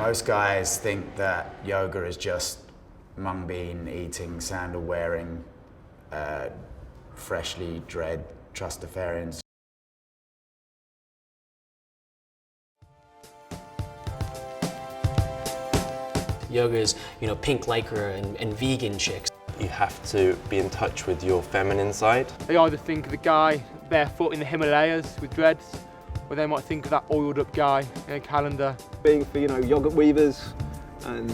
Most guys think that yoga is just mung bean eating, sandal wearing, freshly dread trustafarians. Yoga is, pink lycra and vegan chicks. You have to be in touch with your feminine side. They either think of the guy barefoot in the Himalayas with dreads, or they might think of that oiled up guy in a calendar. Being for, yogurt weavers and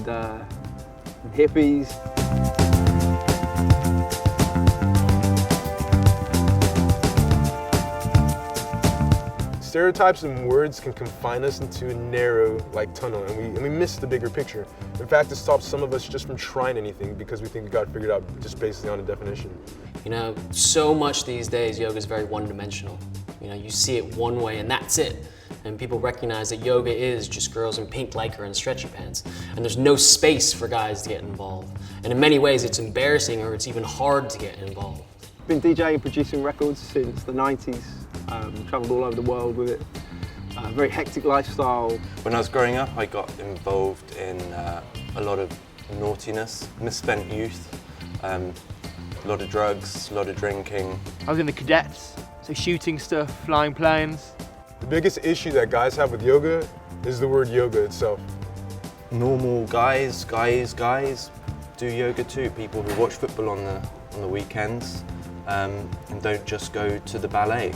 hippies. Stereotypes and words can confine us into a narrow tunnel, and we miss the bigger picture. In fact, it stops some of us just from trying anything because we think we got it figured out just based on a definition. So much these days yoga is very one-dimensional. You see it one way and that's it. And people recognize that yoga is just girls in pink lycra and stretchy pants. And there's no space for guys to get involved. And in many ways it's embarrassing or it's even hard to get involved. Been DJing and producing records since the 90s. Travelled all over the world with it. Very hectic lifestyle. When I was growing up, I got involved in a lot of naughtiness, misspent youth, a lot of drugs, a lot of drinking. I was in the cadets, so shooting stuff, flying planes. The biggest issue that guys have with yoga is the word yoga itself. Normal guys do yoga too. People who watch football on the weekends and don't just go to the ballet.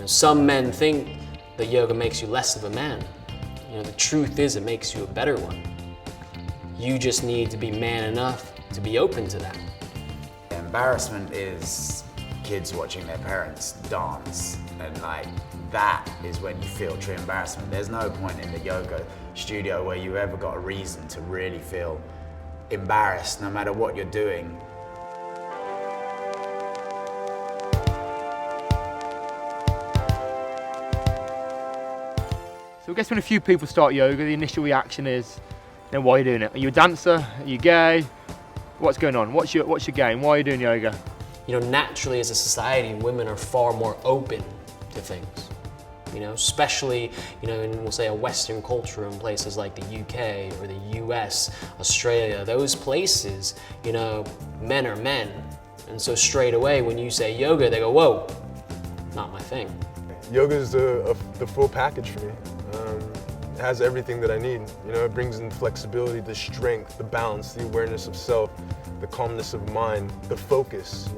Some men think that yoga makes you less of a man. The truth is it makes you a better one. You just need to be man enough to be open to that. Embarrassment is kids watching their parents dance, and that is when you feel true embarrassment. There's no point in the yoga studio where you ever got a reason to really feel embarrassed no matter what you're doing. So I guess when a few people start yoga, the initial reaction is, why are you doing it? Are you a dancer? Are you gay? What's going on? What's your game? Why are you doing yoga? Naturally as a society, women are far more open to things. Especially, in, we'll say, a Western culture in places like the UK or the US, Australia, those places, men are men. And so straight away when you say yoga, they go, whoa, not my thing. Yoga is the full package for me. It has everything that I need. It brings in flexibility, the strength, the balance, the awareness of self, the calmness of mind, the focus,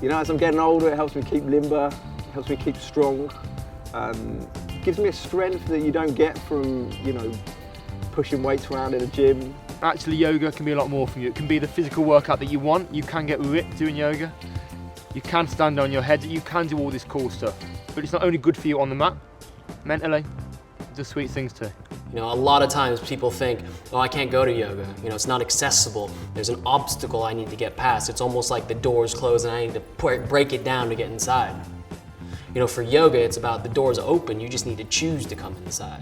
As I'm getting older, it helps me keep limber, it helps me keep strong. It gives me a strength that you don't get from, pushing weights around in a gym. Actually, yoga can be a lot more for you. It can be the physical workout that you want. You can get ripped doing yoga. You can stand on your head. You can do all this cool stuff. But it's not only good for you on the mat, mentally, it does sweet things too. A lot of times people think, oh, I can't go to yoga. It's not accessible. There's an obstacle I need to get past. It's almost like the door's closed and I need to break it down to get inside. For yoga, it's about the door's open. You just need to choose to come inside.